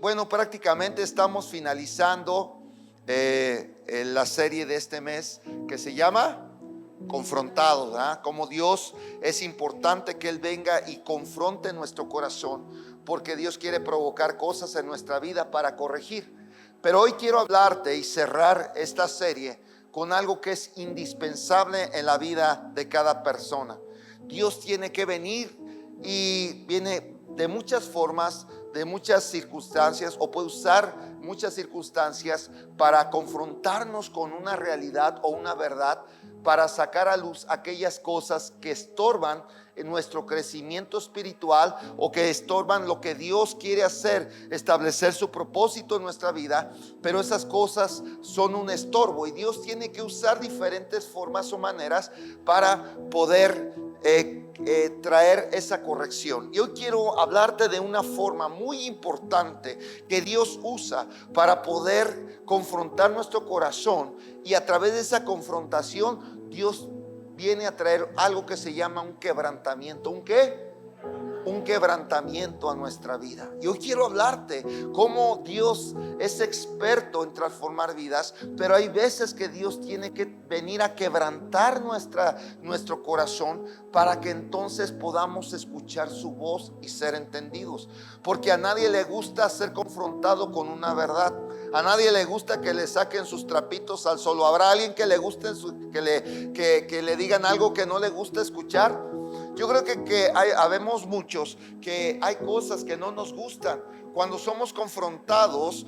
bueno, prácticamente estamos finalizando la serie de este mes que se llama Confrontados, ¿verdad? Como Dios es importante que Él venga y confronte nuestro corazón, porque Dios quiere provocar cosas en nuestra vida para corregir. Pero hoy quiero hablarte y cerrar esta serie con algo que es indispensable en la vida de cada persona. Dios tiene que venir y viene de muchas formas, de muchas circunstancias, o puede usar muchas circunstancias para confrontarnos con una realidad o una verdad, para sacar a luz aquellas cosas que estorban en nuestro crecimiento espiritual o que estorban lo que Dios quiere hacer, establecer su propósito en nuestra vida. Pero esas cosas son un estorbo y Dios tiene que usar diferentes formas o maneras para poder traer esa corrección. Y hoy quiero hablarte de una forma muy importante que Dios usa para poder confrontar nuestro corazón, y a través de esa confrontación Dios viene a traer algo que se llama un quebrantamiento. ¿Un qué? Un quebrantamiento a nuestra vida. Y hoy quiero hablarte cómo Dios es experto en transformar vidas, pero hay veces que Dios tiene que venir a quebrantar nuestro corazón para que entonces podamos escuchar su voz y ser entendidos. Porque a nadie le gusta ser confrontado con una verdad. A nadie le gusta que le saquen sus trapitos al sol. ¿Habrá alguien que le guste que le digan algo que no le gusta escuchar? Yo creo que habemos muchos que hay cosas que no nos gustan. Cuando somos confrontados,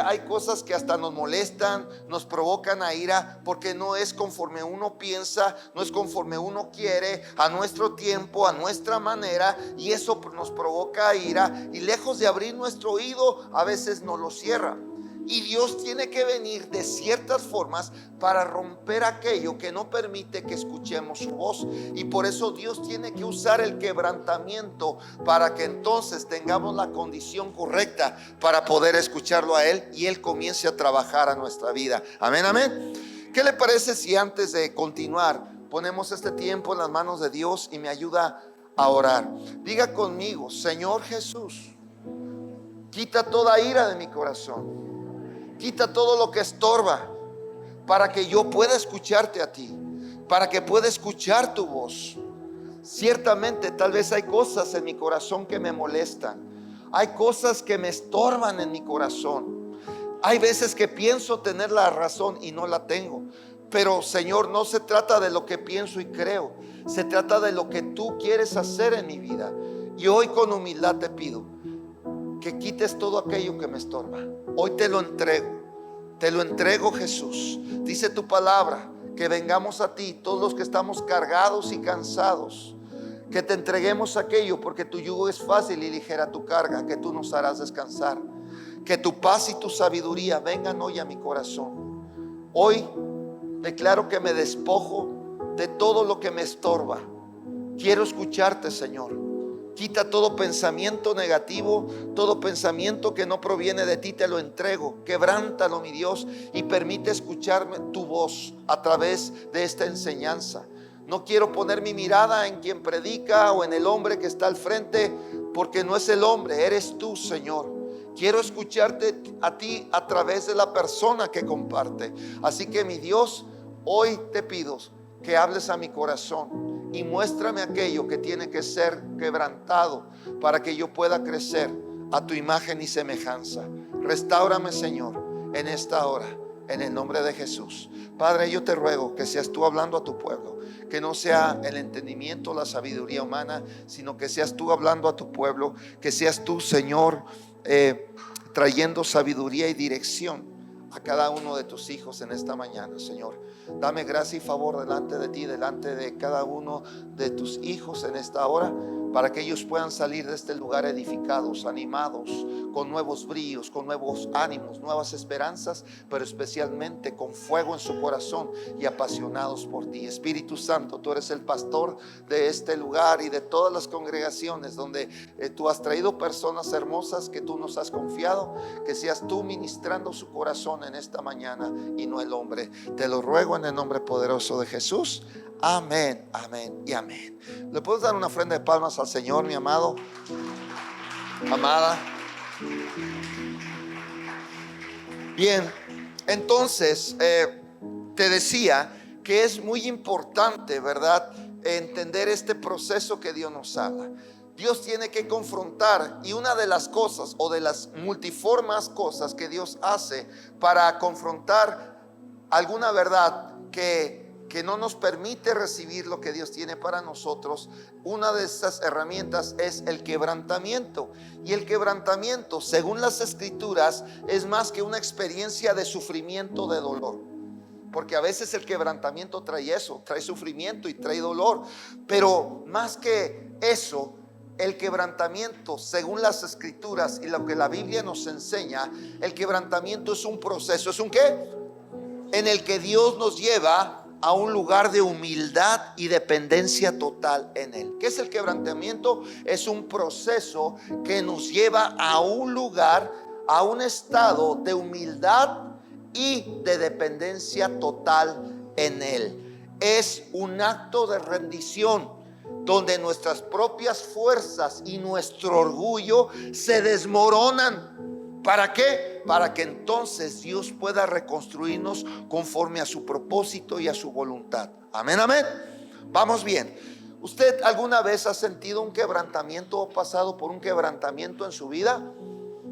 hay cosas que hasta nos molestan, nos provocan a ira, porque no es conforme uno piensa, no es conforme uno quiere, a nuestro tiempo, a nuestra manera, y eso nos provoca ira, y lejos de abrir nuestro oído, a veces nos lo cierra. Y Dios tiene que venir de ciertas formas para romper aquello que no permite que escuchemos su voz. Y por eso Dios tiene que usar el quebrantamiento para que entonces tengamos la condición correcta para poder escucharlo a Él y Él comience a trabajar a nuestra vida. Amén, amén. ¿Qué le parece si antes de continuar ponemos este tiempo en las manos de Dios y me ayuda a orar? Diga conmigo: Señor Jesús, quita toda ira de mi corazón. Quita todo lo que estorba para que yo pueda escucharte a ti, para que pueda escuchar tu voz. Ciertamente tal vez hay cosas en mi corazón que me molestan. Hay cosas que me estorban en mi corazón. Hay veces que pienso tener la razón y no la tengo. Pero Señor, no se trata de lo que pienso y creo. Se trata de lo que tú quieres hacer en mi vida. Y hoy con humildad te pido que quites todo aquello que me estorba. Hoy te lo entrego, Jesús. Dice tu palabra que vengamos a ti todos los que estamos cargados y cansados, que te entreguemos aquello, porque tu yugo es fácil y ligera tu carga, que tú nos harás descansar. Que tu paz y tu sabiduría vengan hoy a mi corazón. Hoy declaro que me despojo de todo lo que me estorba. Quiero escucharte, Señor. Quita todo pensamiento negativo, todo pensamiento que no proviene de ti, te lo entrego. Quebrántalo, mi Dios, y permite escucharme tu voz a través de esta enseñanza. No quiero poner mi mirada en quien predica o en el hombre que está al frente, porque no es el hombre, eres tú, Señor. Quiero escucharte a ti a través de la persona que comparte. Así que, mi Dios, hoy te pido que hables a mi corazón y muéstrame aquello que tiene que ser quebrantado para que yo pueda crecer a tu imagen y semejanza. Restáurame, Señor, en esta hora, en el nombre de Jesús. Padre, yo te ruego que seas tú hablando a tu pueblo, que no sea el entendimiento, la sabiduría humana, sino que seas tú hablando a tu pueblo, que seas tú, Señor, trayendo sabiduría y dirección a cada uno de tus hijos en esta mañana, Señor. Dame gracia y favor delante de ti, delante de cada uno de tus hijos en esta hora, para que ellos puedan salir de este lugar edificados, animados, con nuevos bríos, con nuevos ánimos, nuevas esperanzas, pero especialmente con fuego en su corazón y apasionados por ti. Espíritu Santo, tú eres el pastor de este lugar y de todas las congregaciones donde tú has traído personas hermosas que tú nos has confiado. Que seas tú ministrando su corazón en esta mañana y no el hombre. Te lo ruego en el nombre poderoso de Jesús. Amén, amén y amén. ¿Le puedes dar una ofrenda de palmas al Señor, mi amado, amada? Bien, entonces te decía que es muy importante, ¿verdad?, entender este proceso que Dios nos habla. Dios tiene que confrontar, y una de las cosas o de las multiformes cosas que Dios hace para confrontar alguna verdad que no nos permite recibir lo que Dios tiene para nosotros, una de esas herramientas es el quebrantamiento. Y el quebrantamiento, según las Escrituras, es más que una experiencia de sufrimiento, de dolor. Porque a veces el quebrantamiento trae eso, trae sufrimiento y trae dolor. Pero más que eso, el quebrantamiento, según las Escrituras y lo que la Biblia nos enseña, el quebrantamiento es un proceso. ¿Es un qué? En el que Dios nos lleva a un lugar de humildad y dependencia total en Él. ¿Qué es el quebrantamiento? Es un proceso que nos lleva a un lugar, a un estado de humildad y de dependencia total en Él. Es un acto de rendición donde nuestras propias fuerzas y nuestro orgullo se desmoronan. ¿Para qué? Para que entonces Dios pueda reconstruirnos conforme a su propósito y a su voluntad. Amén, amén. Vamos bien. ¿Usted alguna vez ha sentido un quebrantamiento o pasado por un quebrantamiento en su vida?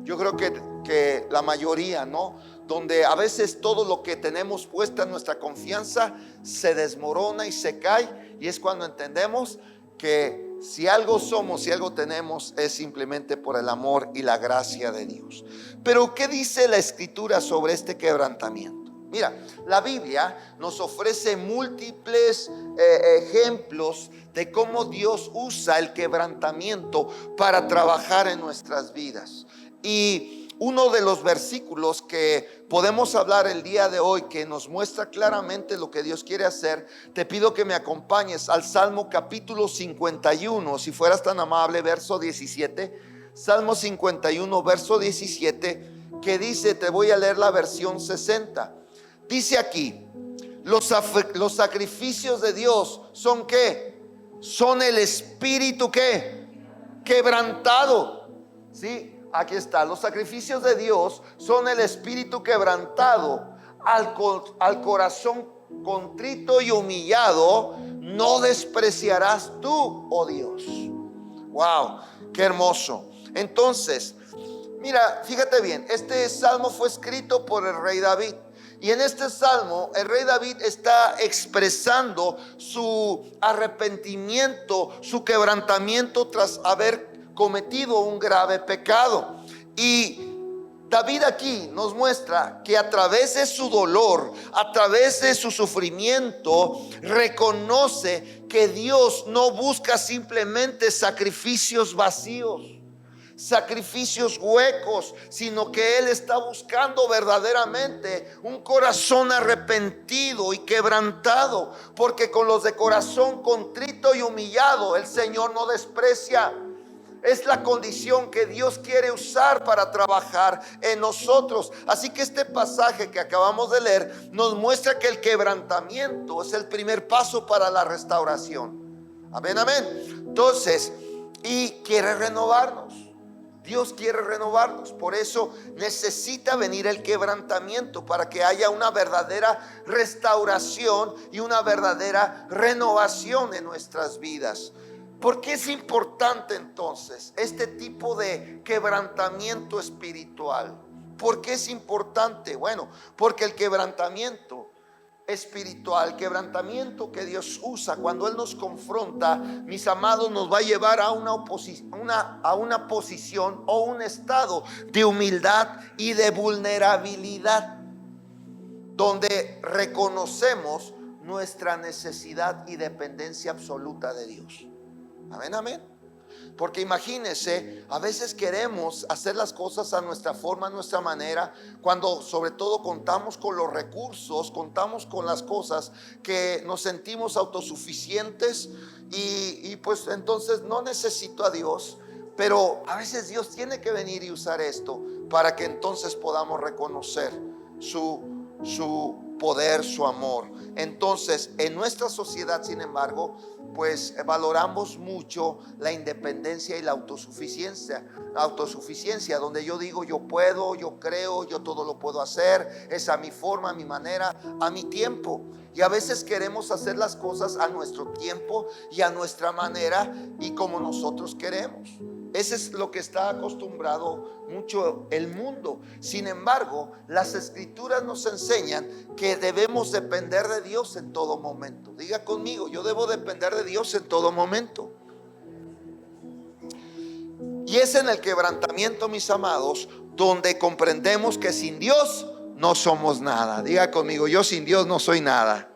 Yo creo que la mayoría, ¿no? Donde a veces todo lo que tenemos puesta en nuestra confianza se desmorona y se cae, y es cuando entendemos que si algo somos, si algo tenemos, es simplemente por el amor y la gracia de Dios. Pero ¿qué dice la Escritura sobre este quebrantamiento? Mira, la Biblia nos ofrece múltiples ejemplos de cómo Dios usa el quebrantamiento para trabajar en nuestras vidas. Y uno de los versículos que podemos hablar el día de hoy, que nos muestra claramente lo que Dios quiere hacer, te pido que me acompañes al Salmo capítulo 51, si fueras tan amable, verso 17. Salmo 51, verso 17, que dice, te voy a leer la versión 60. Dice aquí, los sacrificios de Dios son ¿qué? Son el espíritu ¿qué? Quebrantado. ¿Sí? Aquí está, los sacrificios de Dios son el espíritu quebrantado, al corazón contrito y humillado no despreciarás tú, oh Dios. Wow, qué hermoso. Entonces, mira, fíjate bien, este salmo fue escrito por el rey David. Y en este salmo el rey David está expresando su arrepentimiento, su quebrantamiento tras haber cometido un grave pecado. Y David aquí nos muestra que a través de su dolor, a través de su sufrimiento, reconoce que Dios no busca simplemente sacrificios vacíos, sacrificios huecos, sino que Él está buscando verdaderamente un corazón arrepentido y quebrantado, porque con los de corazón contrito y humillado el Señor no desprecia. Es la condición que Dios quiere usar para trabajar en nosotros. Así que este pasaje que acabamos de leer nos muestra que el quebrantamiento es el primer paso para la restauración. Amén, amén. Entonces, y quiere renovarnos. Dios quiere renovarnos. Por eso necesita venir el quebrantamiento, para que haya una verdadera restauración y una verdadera renovación en nuestras vidas. ¿Por qué es importante entonces este tipo de quebrantamiento espiritual? ¿Por qué es importante? Bueno, porque el quebrantamiento espiritual, quebrantamiento que Dios usa cuando Él nos confronta, mis amados, nos va a llevar a una posición o un estado de humildad y de vulnerabilidad, donde reconocemos nuestra necesidad y dependencia absoluta de Dios. Amén, amén. Porque imagínense, a veces queremos hacer las cosas a nuestra forma, a nuestra manera, cuando sobre todo contamos con los recursos, contamos con las cosas que nos sentimos autosuficientes y pues entonces no necesito a Dios. Pero a veces Dios tiene que venir y usar esto para que entonces podamos reconocer su poder, su amor. Entonces, en nuestra sociedad, sin embargo, pues valoramos mucho la independencia y la autosuficiencia. Donde yo digo, yo puedo, yo creo, yo todo lo puedo hacer, es a mi forma, a mi manera, a mi tiempo. Y a veces queremos hacer las cosas a nuestro tiempo y a nuestra manera y como nosotros queremos. Ese es lo que está acostumbrado mucho el mundo. Sin embargo, las escrituras nos enseñan que debemos depender de Dios en todo momento. Diga conmigo, yo debo depender de Dios en todo momento. Y es en el quebrantamiento, mis amados, donde comprendemos que sin Dios no somos nada. Diga conmigo, yo sin Dios no soy nada.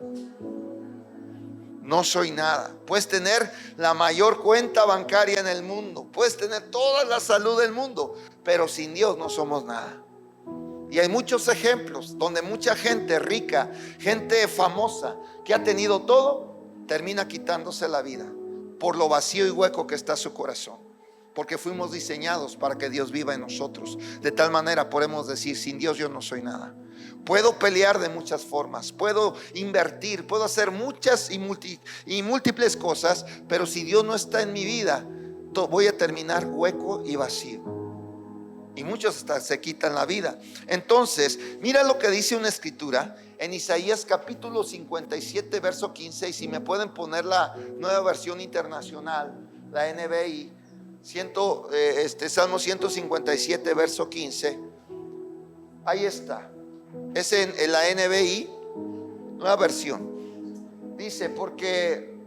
No soy nada. Puedes tener la mayor cuenta bancaria en el mundo, puedes tener toda la salud del mundo, pero sin Dios no somos nada. Y hay muchos ejemplos donde mucha gente rica, gente famosa, que ha tenido todo, termina quitándose la vida por lo vacío y hueco que está su corazón. Porque fuimos diseñados para que Dios viva en nosotros. De tal manera podemos decir, sin Dios yo no soy nada. Puedo pelear de muchas formas, puedo invertir, puedo hacer muchas y múltiples cosas, pero si Dios no está en mi vida, voy a terminar hueco y vacío. Y muchos hasta se quitan la vida. Entonces, mira lo que dice una escritura en Isaías capítulo 57, verso 15. Y si me pueden poner la Nueva Versión Internacional, la NBI, Salmo 157, verso 15. Ahí está. Es en la NBI, nueva versión. Dice, porque,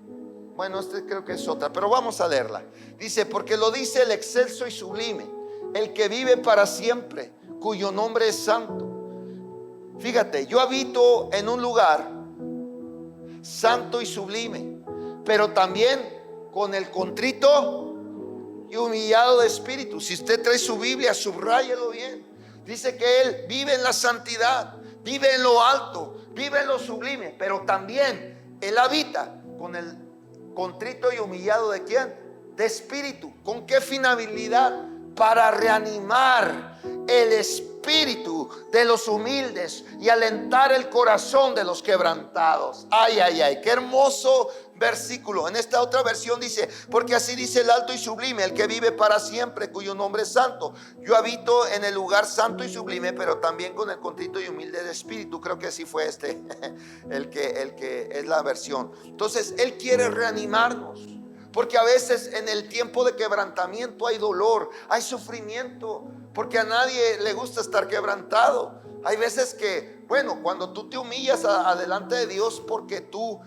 bueno, creo que es otra, pero vamos a leerla. Dice, porque lo dice el excelso y sublime, el que vive para siempre, cuyo nombre es santo. Fíjate, yo habito en un lugar santo y sublime, pero también con el contrito y humillado de espíritu. Si usted trae su Biblia, subráyelo bien. Dice que Él vive en la santidad, vive en lo alto, vive en lo sublime, pero también Él habita con el contrito y humillado ¿de quién? De espíritu. ¿Con qué finalidad? Para reanimar el espíritu de los humildes y alentar el corazón de los quebrantados. Ay, ay, ay, qué hermoso versículo. En esta otra versión dice, porque así dice el alto y sublime, el que vive para siempre, cuyo nombre es santo. Yo habito en el lugar santo y sublime, pero también con el contrito y humilde de espíritu. Creo que así fue el que es la versión. Entonces Él quiere reanimarnos, porque a veces en el tiempo de quebrantamiento hay dolor, hay sufrimiento, porque a nadie le gusta estar quebrantado. Hay veces que, bueno, cuando tú te humillas adelante de Dios porque tú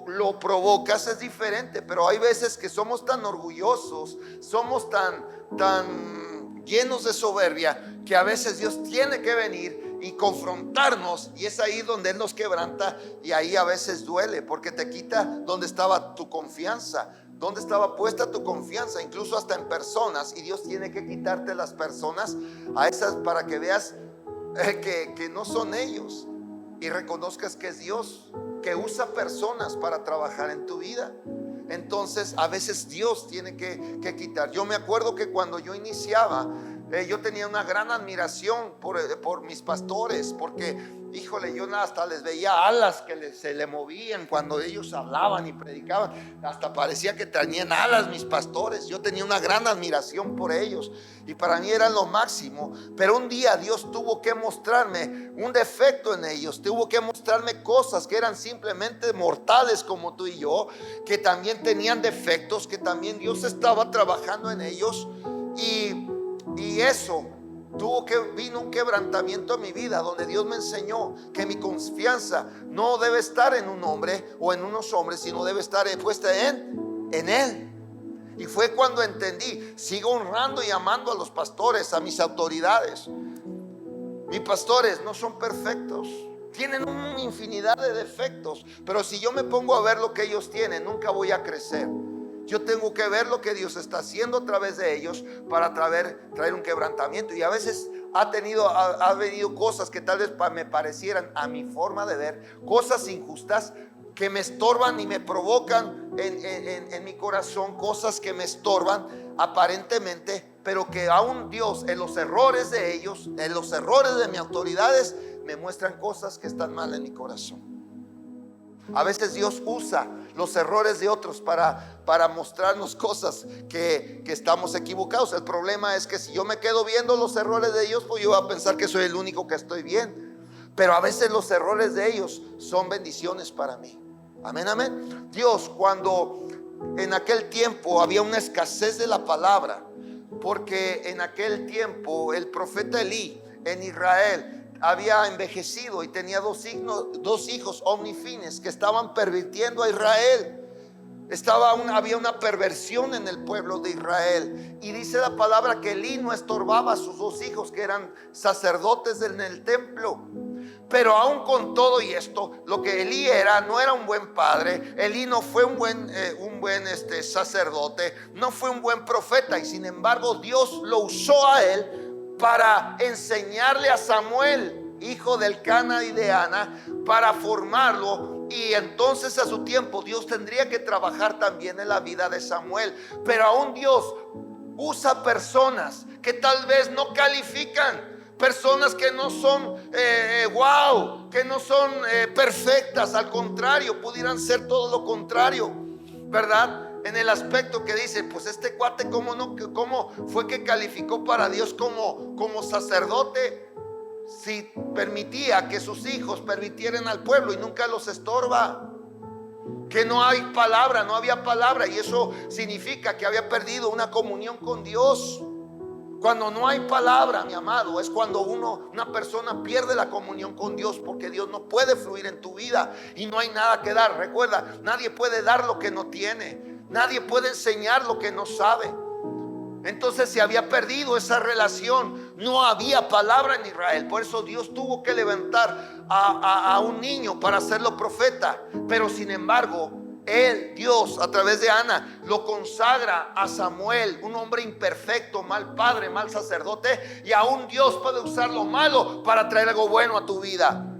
lo provocas, es diferente. Pero hay veces que somos tan orgullosos, somos tan llenos de soberbia, que a veces Dios tiene que venir y confrontarnos, y es ahí donde Él nos quebranta. Y ahí a veces duele, porque te quita donde estaba tu confianza, donde estaba puesta tu confianza, incluso hasta en personas. Y Dios tiene que quitarte las personas a esas para que veas que no son ellos, y reconozcas que es Dios que usa personas para trabajar en tu vida. Entonces a veces Dios tiene que quitar. Yo me acuerdo que cuando yo iniciaba, yo tenía una gran admiración por mis pastores, porque híjole, yo hasta les veía alas que se le movían cuando ellos hablaban y predicaban. Hasta parecía que tenían alas mis pastores. Yo tenía una gran admiración por ellos y para mí eran lo máximo. Pero un día Dios tuvo que mostrarme un defecto en ellos, tuvo que mostrarme cosas que eran simplemente mortales como tú y yo, que también tenían defectos, que también Dios estaba trabajando en ellos. Y eso vino un quebrantamiento a mi vida, donde Dios me enseñó que mi confianza no debe estar en un hombre o en unos hombres, sino debe estar puesta en Él. Y fue cuando entendí, sigo honrando y amando a los pastores, a mis autoridades. Mis pastores no son perfectos, tienen una infinidad de defectos, pero si yo me pongo a ver lo que ellos tienen, nunca voy a crecer. Yo tengo que ver lo que Dios está haciendo a través de ellos para traer un quebrantamiento. Y a veces ha venido cosas que tal vez me parecieran, a mi forma de ver, cosas injustas que me estorban y me provocan en mi corazón, cosas que me estorban aparentemente, pero que aún Dios, en los errores de ellos, en los errores de mis autoridades, me muestran cosas que están mal en mi corazón. A veces Dios usa los errores de otros para mostrarnos cosas que estamos equivocados. El problema es que si yo me quedo viendo los errores de ellos, pues yo voy a pensar que soy el único que estoy bien. Pero a veces los errores de ellos son bendiciones para mí. Amén, amén. Dios, cuando en aquel tiempo había una escasez de la palabra, porque en aquel tiempo el profeta Elí en Israel había envejecido y tenía dos hijos omnifines que estaban pervirtiendo a Israel. Había una perversión en el pueblo de Israel. Y dice la palabra que Elí no estorbaba a sus dos hijos, que eran sacerdotes en el templo. Pero aún con todo y esto, lo que Elí no era un buen padre. Elí no fue un buen sacerdote, no fue un buen profeta. Y sin embargo Dios lo usó a él para enseñarle a Samuel, hijo del Elcana y de Ana, para formarlo. Y entonces a su tiempo Dios tendría que trabajar también en la vida de Samuel. Pero aún Dios usa personas que tal vez no califican, personas que no son que no son perfectas. Al contrario, pudieran ser todo lo contrario, ¿verdad? En el aspecto que dice, pues este cuate cómo fue que calificó para Dios como sacerdote, si permitía que sus hijos permitieran al pueblo y nunca los estorba. Que no había palabra, y eso significa que había perdido una comunión con Dios. Cuando no hay palabra, mi amado, es cuando una persona pierde la comunión con Dios, porque Dios no puede fluir en tu vida y no hay nada que dar. Recuerda, nadie puede dar lo que no tiene, nadie puede enseñar lo que no sabe. Entonces se había perdido esa relación, no había palabra en Israel. Por eso Dios tuvo que levantar a un niño para hacerlo profeta. Pero sin embargo, Dios a través de Ana lo consagra a Samuel, un hombre imperfecto, mal padre, mal sacerdote. Y aún Dios puede usar lo malo para traer algo bueno a tu vida.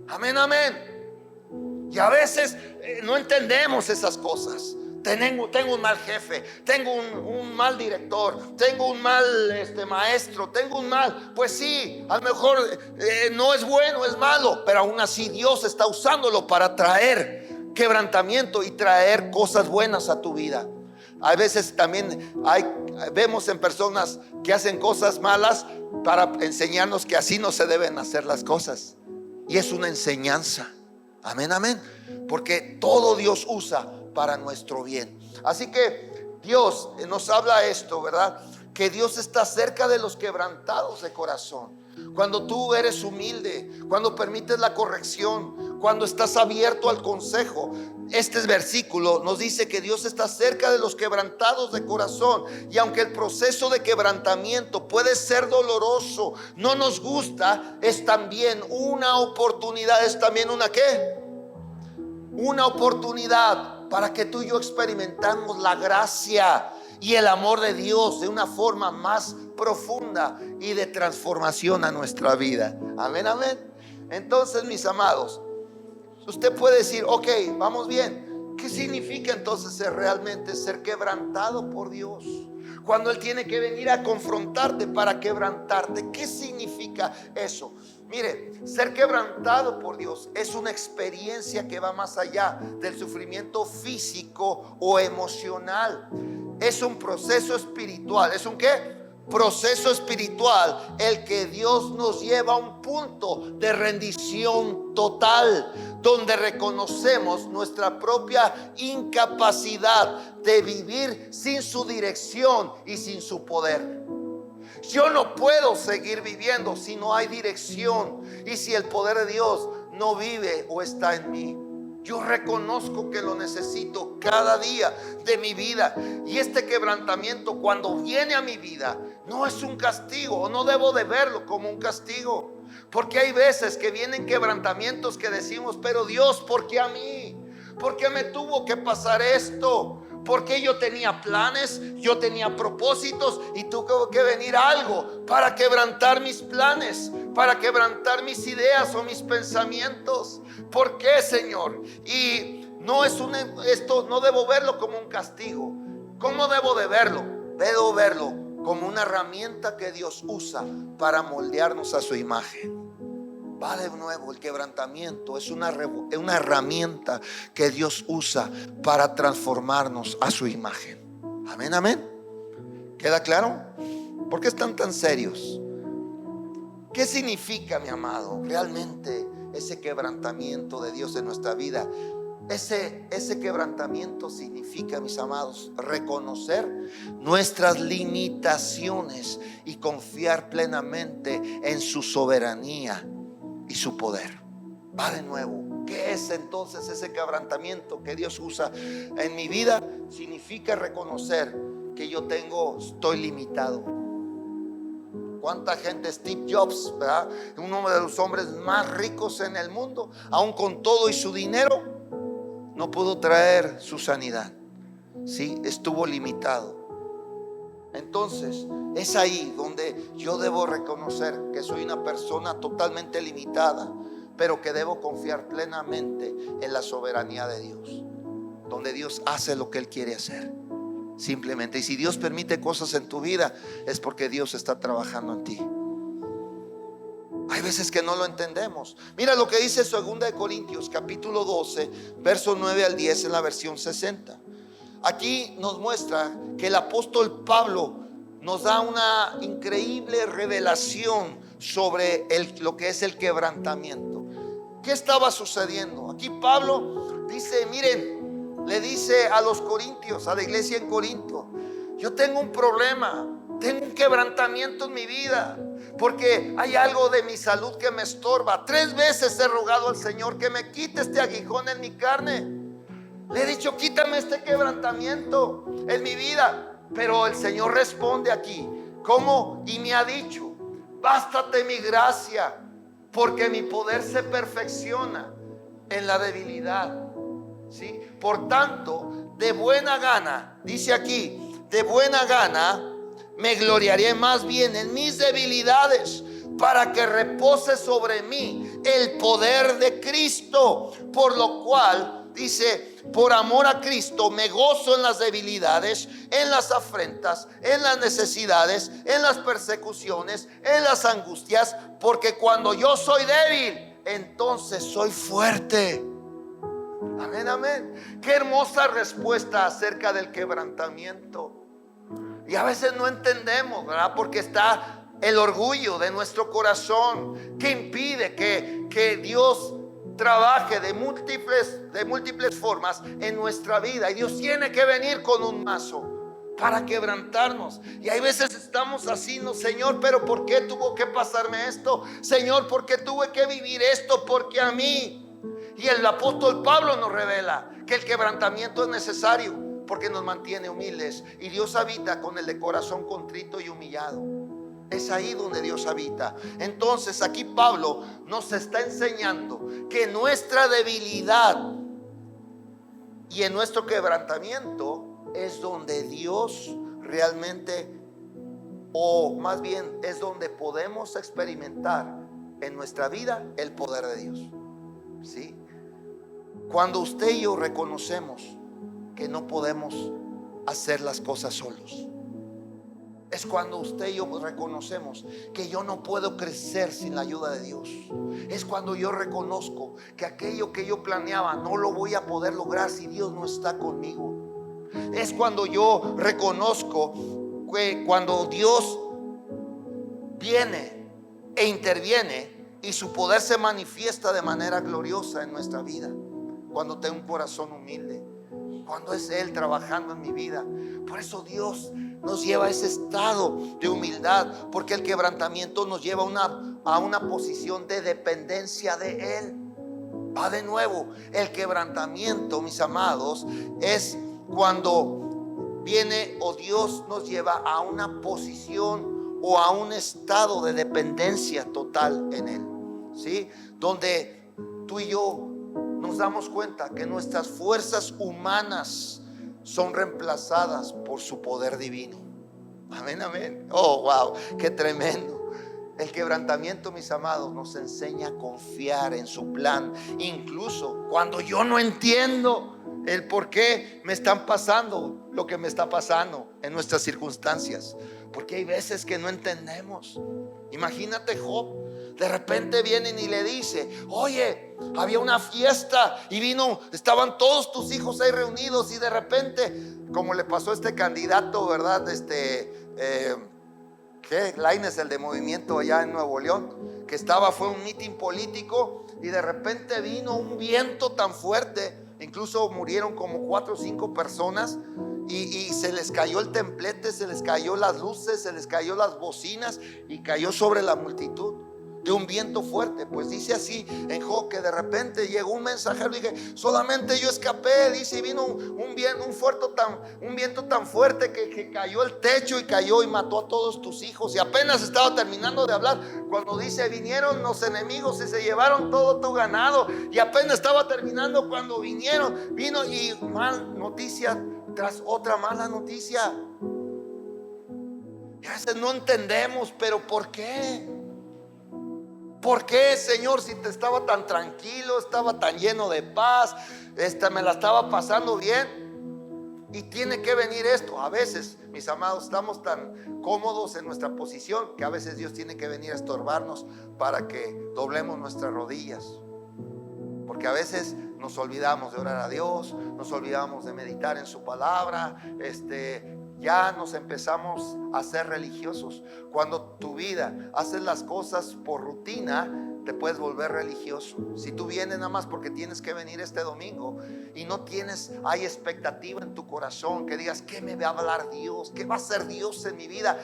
Amén, amén. Y a veces no entendemos esas cosas. Tengo un mal jefe, tengo un mal director, tengo un mal maestro, tengo un mal. Pues sí, a lo mejor no es bueno, es malo, pero aún así Dios está usándolo para traer quebrantamiento y traer cosas buenas a tu vida. A veces también vemos en personas que hacen cosas malas para enseñarnos que así no se deben hacer las cosas. Y es una enseñanza. Amén, amén. Porque todo Dios usa para nuestro bien. Así que Dios nos habla esto, ¿verdad? Que Dios está cerca de los quebrantados de corazón. Cuando tú eres humilde, cuando permites la corrección, cuando estás abierto al consejo. Este versículo nos dice que Dios está cerca de los quebrantados de corazón. Y aunque el proceso de quebrantamiento puede ser doloroso, no nos gusta, es también una oportunidad. Es también una ¿qué? Una oportunidad para que tú y yo experimentamos la gracia y el amor de Dios de una forma más profunda y de transformación a nuestra vida. Amén, amén. Entonces, mis amados, usted puede decir, ok, vamos bien. ¿Qué significa entonces realmente ser quebrantado por Dios? Cuando Él tiene que venir a confrontarte para quebrantarte, ¿qué significa eso? Mire, ser quebrantado por Dios es una experiencia que va más allá del sufrimiento físico o emocional. Es un proceso espiritual. ¿Es un qué? Proceso espiritual, el que Dios nos lleva a un punto de rendición total, donde reconocemos nuestra propia incapacidad de vivir sin su dirección y sin su poder. Yo no puedo seguir viviendo si no hay dirección y si el poder de Dios no vive o está en mí. Yo reconozco que lo necesito cada día de mi vida. Y este quebrantamiento, cuando viene a mi vida, no es un castigo, o no debo de verlo como un castigo. Porque hay veces que vienen quebrantamientos que decimos, pero Dios, ¿por qué a mí? ¿Por qué me tuvo que pasar esto? Porque yo tenía planes, yo tenía propósitos, y tuvo que venir algo para quebrantar mis planes, para quebrantar mis ideas o mis pensamientos. ¿Por qué, Señor? Y esto no debo verlo como un castigo. ¿Cómo debo de verlo? Debo verlo como una herramienta que Dios usa para moldearnos a su imagen. Va de nuevo. El quebrantamiento es una herramienta que Dios usa para transformarnos a su imagen. Amén, amén. ¿Queda claro? ¿Por qué están tan serios? ¿Qué significa, mi amado, realmente ese quebrantamiento de Dios en nuestra vida? Ese quebrantamiento significa, mis amados, reconocer nuestras limitaciones y confiar plenamente en su soberanía y su poder. Va de nuevo. ¿Qué es entonces ese quebrantamiento que Dios usa en mi vida? Significa reconocer que estoy limitado. ¿Cuánta gente? Steve Jobs, ¿verdad? Uno de los hombres más ricos en el mundo, aún con todo y su dinero, no pudo traer su sanidad. Sí, estuvo limitado. Entonces es ahí donde yo debo reconocer que soy una persona totalmente limitada, pero que debo confiar plenamente en la soberanía de Dios, donde Dios hace lo que Él quiere hacer. Simplemente. Y si Dios permite cosas en tu vida, es porque Dios está trabajando en ti. Hay veces que no lo entendemos. Mira lo que dice 2 Corintios capítulo 12 verso 9 al 10 en la versión 60. Aquí nos muestra que el apóstol Pablo nos da una increíble revelación sobre lo que es el quebrantamiento. ¿Qué estaba sucediendo? Aquí Pablo dice, miren, le dice a los corintios, a la iglesia en Corinto: yo tengo un problema, tengo un quebrantamiento en mi vida, porque hay algo de mi salud que me estorba. 3 veces he rogado al Señor que me quite este aguijón en mi carne. Le he dicho, quítame este quebrantamiento en mi vida. Pero el Señor responde aquí, ¿cómo? Y me ha dicho, bástate mi gracia, porque mi poder se perfecciona en la debilidad. ¿Sí? Por tanto, de buena gana, dice aquí, de buena gana me gloriaré más bien en mis debilidades, para que repose sobre mí el poder de Cristo. Por lo cual, dice, por amor a Cristo me gozo en las debilidades, en las afrentas, en las necesidades, en las persecuciones, en las angustias, porque cuando yo soy débil, entonces soy fuerte. Amén, amén. Qué hermosa respuesta acerca del quebrantamiento. Y a veces no entendemos, ¿verdad? Porque está el orgullo de nuestro corazón que impide que Dios trabaje de múltiples formas en nuestra vida. Y Dios tiene que venir con un mazo para quebrantarnos. Y hay veces estamos así, no, Señor, pero ¿por qué tuvo que pasarme esto? Señor, ¿por qué tuve que vivir esto? Porque a mí. Y el apóstol Pablo nos revela que el quebrantamiento es necesario, porque nos mantiene humildes. Y Dios habita con el de corazón contrito y humillado. Es ahí donde Dios habita. Entonces aquí Pablo nos está enseñando que nuestra debilidad y en nuestro quebrantamiento es donde Dios realmente, o más bien es donde podemos experimentar en nuestra vida el poder de Dios. ¿Sí? Cuando usted y yo reconocemos que no podemos hacer las cosas solos, es cuando usted y yo reconocemos que yo no puedo crecer sin la ayuda de Dios. Es cuando yo reconozco que aquello que yo planeaba no lo voy a poder lograr si Dios no está conmigo. Es cuando yo reconozco que cuando Dios viene e interviene y su poder se manifiesta de manera gloriosa en nuestra vida. Cuando tengo un corazón humilde, cuando es Él trabajando en mi vida. Por eso Dios nos lleva a ese estado de humildad, porque el quebrantamiento nos lleva a una posición de dependencia de Él. Va de nuevo, el quebrantamiento, mis amados, es cuando viene o Dios nos lleva a una posición o a un estado de dependencia total en Él. ¿Sí? Donde tú y yo nos damos cuenta que nuestras fuerzas humanas son reemplazadas por su poder divino. Amén, amén. Oh, wow, qué tremendo. El quebrantamiento, mis amados, nos enseña a confiar en su plan, incluso cuando yo no entiendo el por qué me están pasando lo que me está pasando en nuestras circunstancias, porque hay veces que no entendemos. Imagínate Job. De repente vienen y le dice: oye, había una fiesta y estaban todos tus hijos ahí reunidos, y de repente, como le pasó a este candidato, ¿verdad? Lainez, el de Movimiento allá en Nuevo León, que fue un mitin político, y de repente vino un viento tan fuerte, incluso murieron como 4 o 5 personas, y se les cayó el templete, se les cayó las luces, se les cayó las bocinas, y cayó sobre la multitud de un viento fuerte. Pues dice así en Job, que de repente llegó un mensajero y dije: solamente yo escapé, dice, y vino un viento tan fuerte que cayó el techo y cayó y mató a todos tus hijos. Y apenas estaba terminando de hablar cuando dice: vinieron los enemigos y se llevaron todo tu ganado. Y apenas estaba terminando cuando vino y mal noticia tras otra mala noticia. Y a veces no entendemos, pero ¿por qué? ¿Por qué, Señor? Si te estaba tan tranquilo, estaba tan lleno de paz, me la estaba pasando bien, y tiene que venir esto. A veces, mis amados, estamos tan cómodos en nuestra posición que a veces Dios tiene que venir a estorbarnos para que doblemos nuestras rodillas. Porque a veces nos olvidamos de orar a Dios, nos olvidamos de meditar en su palabra, ya nos empezamos a ser religiosos. Cuando tu vida haces las cosas por rutina, te puedes volver religioso. Si tú vienes nada más porque tienes que venir este domingo y no hay expectativa en tu corazón, que digas: ¿qué me va a hablar Dios? ¿Qué va a hacer Dios en mi vida?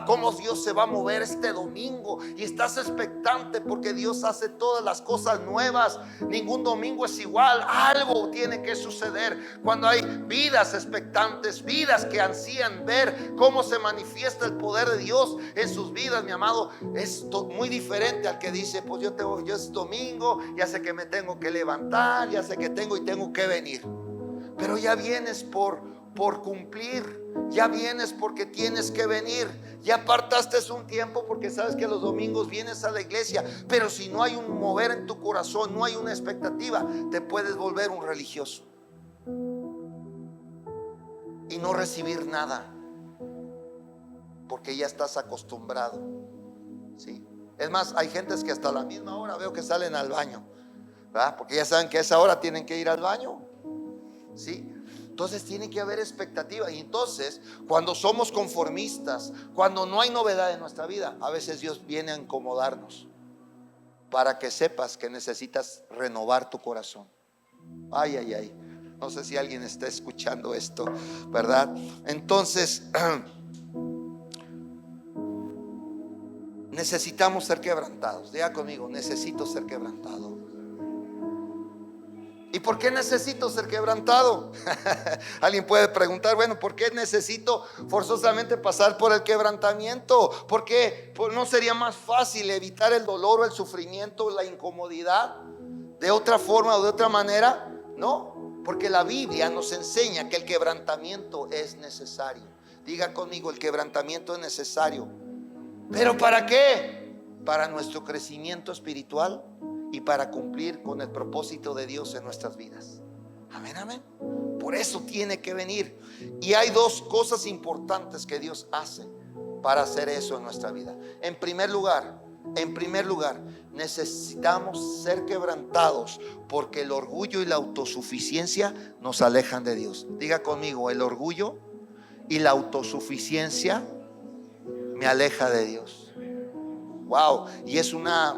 ¿Cómo Dios se va a mover este domingo? Y estás expectante porque Dios hace todas las cosas nuevas. Ningún domingo es igual. Algo tiene que suceder. Cuando hay vidas expectantes, vidas que ansían ver cómo se manifiesta el poder de Dios en sus vidas, mi amado, es muy diferente al que dice: pues yo es domingo, ya sé que me tengo que levantar, ya sé que tengo que venir. Pero ya vienes por cumplir, ya vienes porque tienes que venir, ya apartaste un tiempo porque sabes que los domingos vienes a la iglesia. Pero si no hay un mover en tu corazón, no hay una expectativa, te puedes volver un religioso y no recibir nada, porque ya estás acostumbrado, ¿sí? Es más, hay gentes que hasta la misma hora veo que salen al baño, ¿verdad? Porque ya saben que a esa hora tienen que ir al baño, ¿sí? Entonces tiene que haber expectativa. Y entonces, cuando somos conformistas, cuando no hay novedad en nuestra vida, a veces Dios viene a incomodarnos para que sepas que necesitas renovar tu corazón. Ay, ay, ay. No sé si alguien está escuchando esto, ¿verdad? Entonces necesitamos ser quebrantados. Diga conmigo: necesito ser quebrantado. ¿Y por qué necesito ser quebrantado? Alguien puede preguntar: bueno, ¿por qué necesito forzosamente pasar por el quebrantamiento? ¿Por qué? Pues ¿no sería más fácil evitar el dolor o el sufrimiento, la incomodidad de otra forma o de otra manera? No, porque la Biblia nos enseña que el quebrantamiento es necesario. Diga conmigo: el quebrantamiento es necesario. ¿Pero para qué? Para nuestro crecimiento espiritual y para cumplir con el propósito de Dios en nuestras vidas. Amén, amén. Por eso tiene que venir. Y hay 2 cosas importantes que Dios hace para hacer eso en nuestra vida. En primer lugar, necesitamos ser quebrantados, porque el orgullo y la autosuficiencia nos alejan de Dios. Diga conmigo: el orgullo y la autosuficiencia me aleja de Dios. Wow, y es una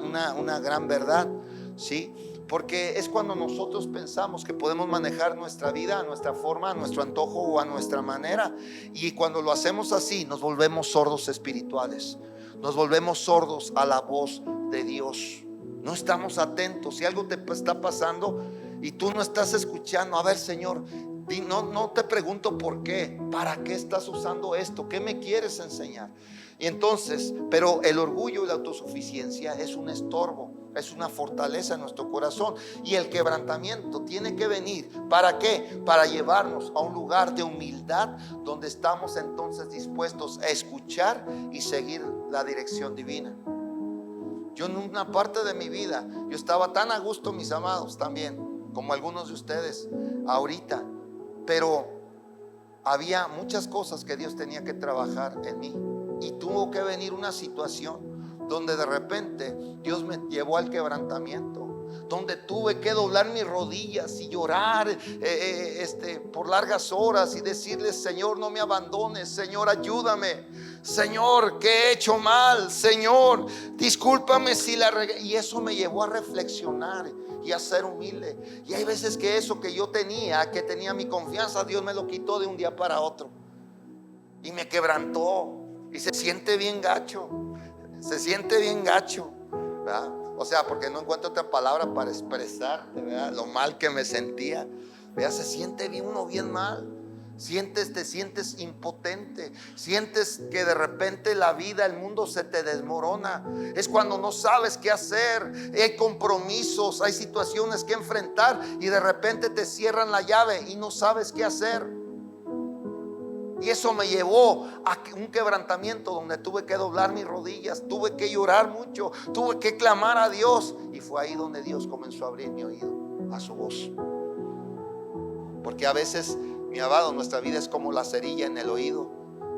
gran verdad, ¿sí? Porque es cuando nosotros pensamos que podemos manejar nuestra vida a nuestra forma, a nuestro antojo o a nuestra manera. Y cuando lo hacemos así, nos volvemos sordos espirituales, nos volvemos sordos a la voz de Dios. No estamos atentos. Si algo te está pasando y tú no estás escuchando, a ver, Señor, no te pregunto por qué, para qué estás usando esto, qué me quieres enseñar. Y entonces, pero el orgullo y la autosuficiencia es un estorbo, es una fortaleza en nuestro corazón. Y el quebrantamiento tiene que venir, ¿para qué? Para llevarnos a un lugar de humildad, donde estamos entonces dispuestos a escuchar y seguir la dirección divina. Yo en una parte de mi vida, yo estaba tan a gusto, mis amados, también, como algunos de ustedes ahorita, pero había muchas cosas que Dios tenía que trabajar en mí. Y tuvo que venir una situación donde de repente Dios me llevó al quebrantamiento, donde tuve que doblar mis rodillas y llorar por largas horas y decirle: Señor, no me abandones, Señor, ayúdame, Señor, que he hecho mal, Señor, discúlpame si la regué. Y eso me llevó a reflexionar y a ser humilde. Y hay veces que eso que yo tenía, que tenía mi confianza, Dios me lo quitó de un día para otro y me quebrantó. Y se siente bien gacho, se siente bien gacho, ¿verdad? O sea, porque no encuentro otra palabra para expresarte, ¿verdad?, lo mal que me sentía. ¿Verdad? Se siente bien, uno bien mal. Te sientes impotente. Sientes que de repente la vida, el mundo se te desmorona. Es cuando no sabes qué hacer. Hay compromisos, hay situaciones que enfrentar y de repente te cierran la llave y no sabes qué hacer. Y eso me llevó a un quebrantamiento donde tuve que doblar mis rodillas, tuve que llorar mucho, tuve que clamar a Dios. Y fue ahí donde Dios comenzó a abrir mi oído a su voz. Porque a veces, mi amado, nuestra vida es como la cerilla en el oído.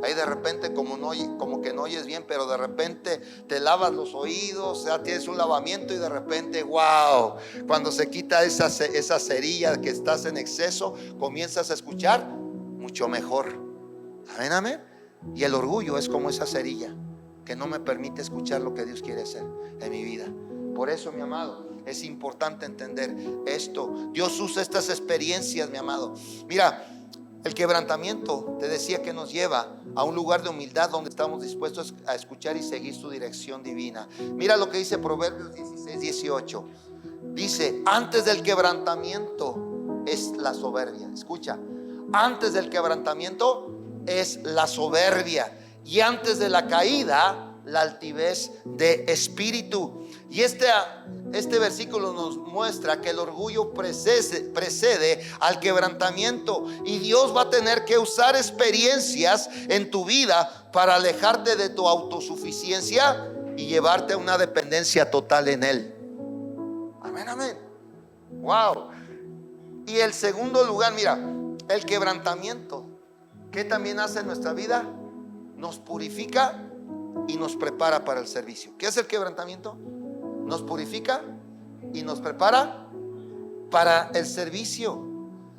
Ahí de repente como que no oyes bien, pero de repente te lavas los oídos, o sea, tienes un lavamiento y de repente, wow, cuando se quita esa cerilla que estás en exceso, comienzas a escuchar mucho mejor. Amén, amén. Y el orgullo es como esa cerilla que no me permite escuchar lo que Dios quiere hacer en mi vida. Por eso, mi amado, es importante entender esto. Dios usa estas experiencias, mi amado. Mira, el quebrantamiento, te decía, que nos lleva a un lugar de humildad donde estamos dispuestos a escuchar y seguir su dirección divina. Mira lo que dice Proverbios 16:18. Dice: antes del quebrantamiento es la soberbia. Escucha, antes del quebrantamiento es la soberbia, y antes de la caída, la altivez de espíritu. Y este versículo nos muestra que el orgullo precede al quebrantamiento, y Dios va a tener que usar experiencias en tu vida para alejarte de tu autosuficiencia y llevarte a una dependencia total en Él. Amén, amén. Wow. Y el segundo lugar, mira, el quebrantamiento, ¿qué también hace en nuestra vida? Nos purifica y nos prepara para el servicio. ¿Qué es el quebrantamiento? Nos purifica y nos prepara para el servicio.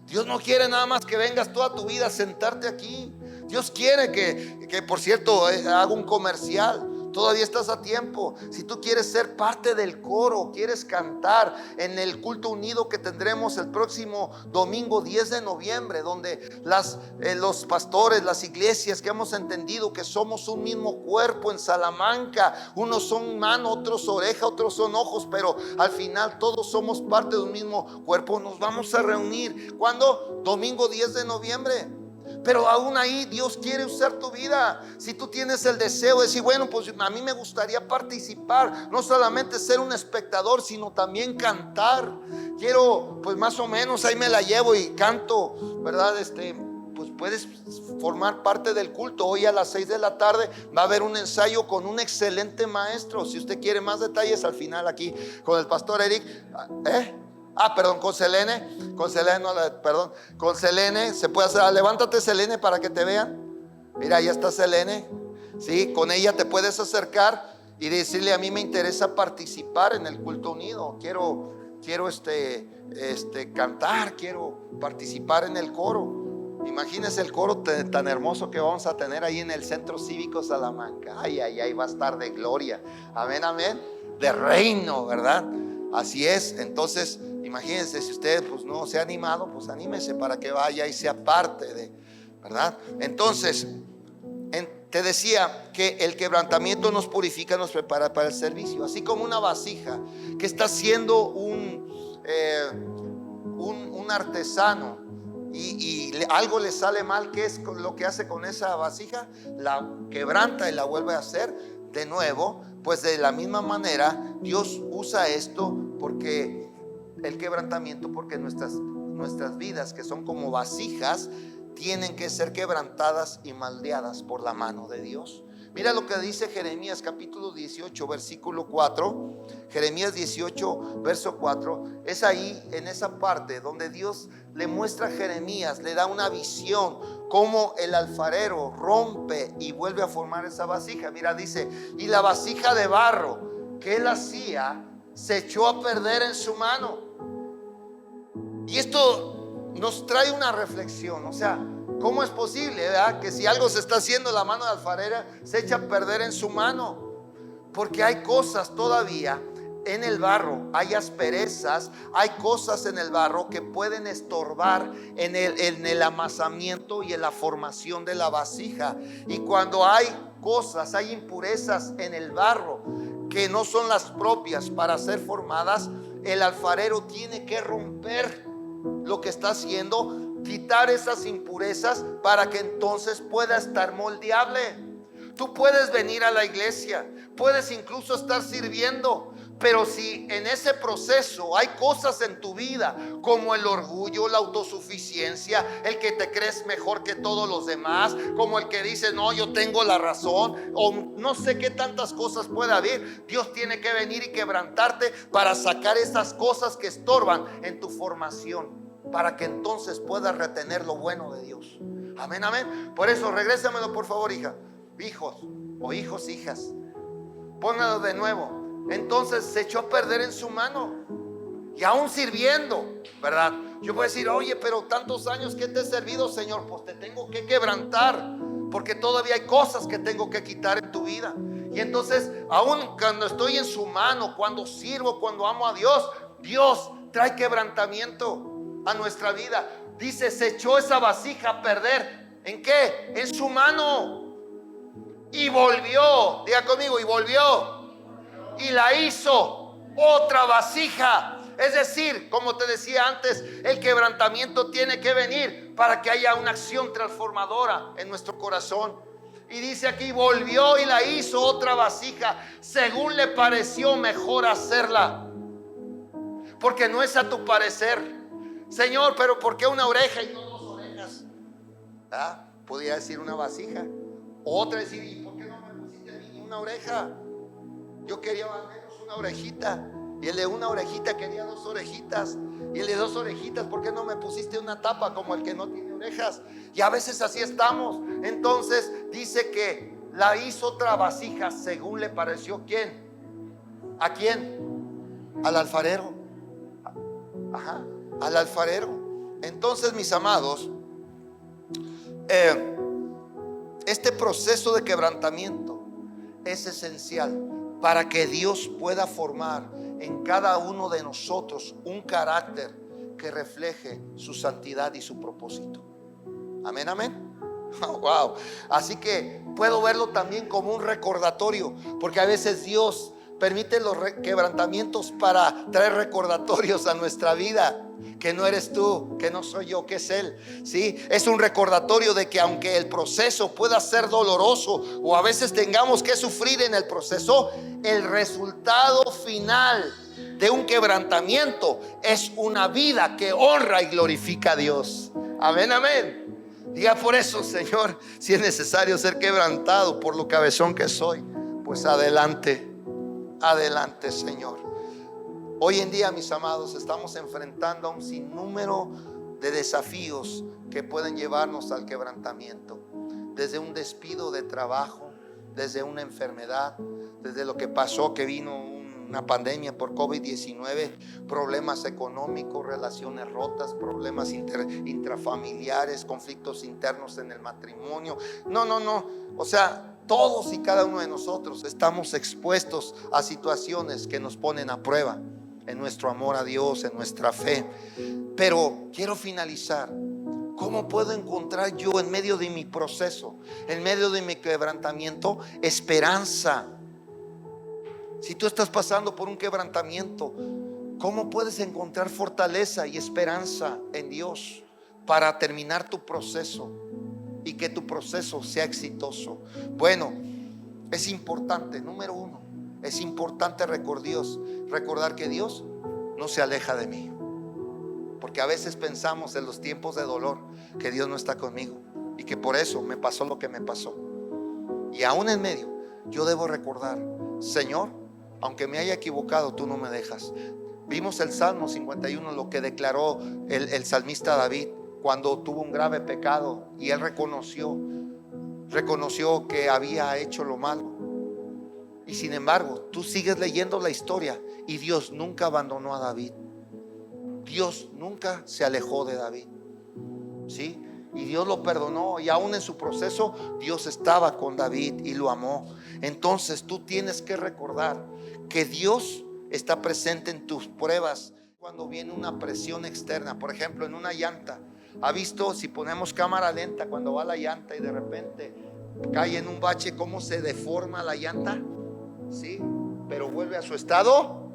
Dios no quiere nada más que vengas toda tu vida a sentarte aquí. Dios quiere que por cierto, hago un comercial. Todavía estás a tiempo. Si tú quieres ser parte del coro, quieres cantar en el culto unido que tendremos el próximo domingo 10 de noviembre, donde los pastores, las iglesias que hemos entendido que somos un mismo cuerpo en Salamanca, unos son mano, otros oreja, otros son ojos, pero al final todos somos parte de un mismo cuerpo. Nos vamos a reunir. ¿Cuándo? Domingo 10 de noviembre. Pero aún ahí Dios quiere usar tu vida. Si tú tienes el deseo de decir: bueno, pues a mí me gustaría participar, no solamente ser un espectador, sino también cantar. Quiero, pues más o menos ahí me la llevo y canto, ¿verdad? Pues puedes formar parte del culto. Hoy a las 6 de la tarde va a haber un ensayo con un excelente maestro. Si usted quiere más detalles, al final aquí con el pastor Eric. Con Selene. Con Selene se puede hacer. Levántate, Selene, para que te vean. Mira, ya está Selene. Sí, con ella te puedes acercar y decirle: a mí me interesa participar en el culto unido. Quiero cantar, quiero participar en el coro. Imagínense el coro tan hermoso que vamos a tener ahí en el Centro Cívico Salamanca. Ay, ay, ay, va a estar de gloria. Amén, amén. De reino, ¿verdad? Así es. Entonces, imagínense, si usted pues no se ha animado, pues anímese para que vaya y sea parte de, ¿verdad? Entonces, te decía que el quebrantamiento nos purifica, nos prepara para el servicio. Así como una vasija que está haciendo un artesano y algo le sale mal. ¿Qué es lo que hace con esa vasija? La quebranta y la vuelve a hacer de nuevo. Pues de la misma manera Dios usa esto, porque el quebrantamiento, porque nuestras vidas, que son como vasijas, tienen que ser quebrantadas y moldeadas por la mano de Dios. Mira lo que dice Jeremías capítulo 18 versículo 4. Jeremías 18 verso 4. Es ahí en esa parte donde Dios le muestra a Jeremías, le da una visión cómo el alfarero rompe y vuelve a formar esa vasija. Mira, dice: y la vasija de barro que él hacía se echó a perder en su mano. Y esto nos trae una reflexión. O sea, ¿cómo es posible, verdad, que si algo se está haciendo en la mano de alfarera se echa a perder en su mano? Porque hay cosas todavía en el barro, hay asperezas, hay cosas en el barro que pueden estorbar en el amasamiento y en la formación de la vasija. Y cuando hay cosas, hay impurezas en el barro que no son las propias para ser formadas, el alfarero tiene que romper lo que está haciendo, quitar esas impurezas para que entonces pueda estar moldeable. Tú puedes venir a la iglesia, puedes incluso estar sirviendo, pero si en ese proceso hay cosas en tu vida como el orgullo, la autosuficiencia, el que te crees mejor que todos los demás, como el que dice: no, yo tengo la razón, o no sé qué tantas cosas puede haber, Dios tiene que venir y quebrantarte para sacar esas cosas que estorban en tu formación, para que entonces puedas retener lo bueno de Dios. Amén, amén. Por eso regrésamelo por favor, hija, hijos o hijos, hijas, póngalo de nuevo. Entonces se echó a perder en su mano. Y aún sirviendo, ¿verdad? Yo puedo decir: oye, pero tantos años que te he servido, Señor, pues te tengo que quebrantar, porque todavía hay cosas que tengo que quitar en tu vida. Y entonces, aún cuando estoy en su mano, cuando sirvo, cuando amo a Dios, Dios trae quebrantamiento a nuestra vida. Dice: se echó esa vasija a perder. ¿En qué? En su mano. Y volvió, diga conmigo, y volvió y la hizo otra vasija. Es decir, como te decía antes, el quebrantamiento tiene que venir para que haya una acción transformadora en nuestro corazón. Y dice aquí: volvió y la hizo otra vasija según le pareció mejor hacerla. Porque no es a tu parecer. Señor, pero ¿por qué una oreja y no dos orejas? Podría decir una vasija. Otra decir: ¿y por qué no me pusiste a mí una oreja? Yo quería al menos una orejita. Y el de una orejita quería dos orejitas. Y el de dos orejitas: ¿por qué no me pusiste una tapa como el que no tiene orejas? Y a veces así estamos. Entonces dice que la hizo otra vasija según le pareció. ¿Quién? ¿A quién? Al alfarero. Ajá, al alfarero. Entonces, mis amados, este proceso de quebrantamiento es esencial para que Dios pueda formar en cada uno de nosotros un carácter que refleje su santidad y su propósito. Amén, amén. Oh, wow. Así que puedo verlo también como un recordatorio, porque a veces Dios permite los quebrantamientos para traer recordatorios a nuestra vida. Que no eres tú, que no soy yo, que es Él. ¿Sí? Es un recordatorio de que aunque el proceso pueda ser doloroso o a veces tengamos que sufrir en el proceso, el resultado final de un quebrantamiento es una vida que honra y glorifica a Dios. Amén, amén. Diga: por eso, Señor, si es necesario ser quebrantado por lo cabezón que soy, pues adelante, adelante, Señor. Hoy en día, mis amados, estamos enfrentando a un sinnúmero de desafíos que pueden llevarnos al quebrantamiento. Desde un despido de trabajo, desde una enfermedad, desde lo que pasó, que vino una pandemia por COVID-19, problemas económicos, relaciones rotas, problemas intrafamiliares, conflictos internos en el matrimonio. No. O sea, todos y cada uno de nosotros estamos expuestos a situaciones que nos ponen a prueba en nuestro amor a Dios, en nuestra fe. Pero quiero finalizar. ¿Cómo puedo encontrar yo en medio de mi proceso, en medio de mi quebrantamiento, esperanza? Si tú estás pasando por un quebrantamiento, ¿cómo puedes encontrar fortaleza y esperanza en Dios para terminar tu proceso y que tu proceso sea exitoso? Bueno, es importante, número uno, es importante recordar que Dios no se aleja de mí. Porque a veces pensamos en los tiempos de dolor que Dios no está conmigo y que por eso me pasó lo que me pasó. Y aún en medio, yo debo recordar, Señor, aunque me haya equivocado, tú no me dejas. Vimos el Salmo 51, lo que declaró el salmista David cuando tuvo un grave pecado y él reconoció que había hecho lo malo. Y sin embargo, tú sigues leyendo la historia y Dios nunca abandonó a David. Dios nunca se alejó de David, ¿sí? Y Dios lo perdonó, y aún en su proceso Dios estaba con David y lo amó. Entonces tú tienes que recordar que Dios está presente en tus pruebas. Cuando viene una presión externa, por ejemplo en una llanta, ¿ha visto si ponemos cámara lenta cuando va la llanta y de repente cae en un bache, cómo se deforma la llanta? Sí, pero vuelve a su estado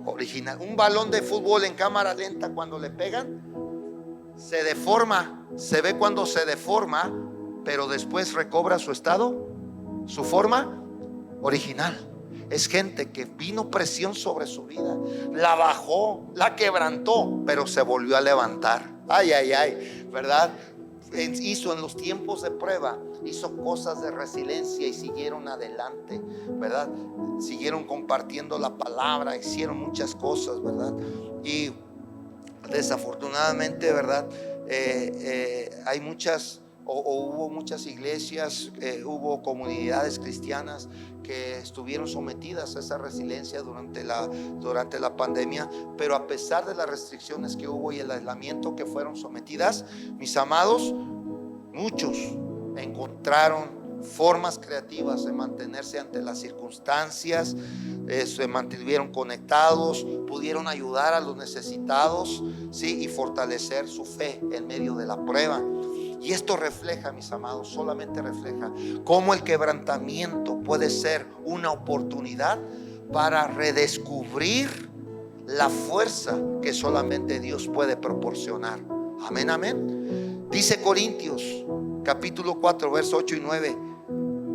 original. Un balón de fútbol en cámara lenta, cuando le pegan, se deforma. Se ve cuando se deforma, pero después recobra su estado, su forma original. Es gente que vino presión sobre su vida, la bajó, la quebrantó, pero se volvió a levantar. Ay, ay, ay, ¿verdad? Hizo en los tiempos de prueba, hizo cosas de resiliencia y siguieron adelante, ¿verdad? Siguieron compartiendo la palabra, hicieron muchas cosas, ¿verdad? Y desafortunadamente, ¿verdad? Hay muchas hubo muchas iglesias, hubo comunidades cristianas que estuvieron sometidas a esa resiliencia durante la pandemia, pero a pesar de las restricciones que hubo y el aislamiento que fueron sometidas, mis amados, muchos encontraron formas creativas de mantenerse ante las circunstancias, se mantuvieron conectados, pudieron ayudar a los necesitados, ¿sí? Y fortalecer su fe en medio de la prueba. Y esto refleja, mis amados, solamente refleja cómo el quebrantamiento puede ser una oportunidad para redescubrir la fuerza que solamente Dios puede proporcionar. Amén, amén. Dice Corintios capítulo 4 verso 8 y 9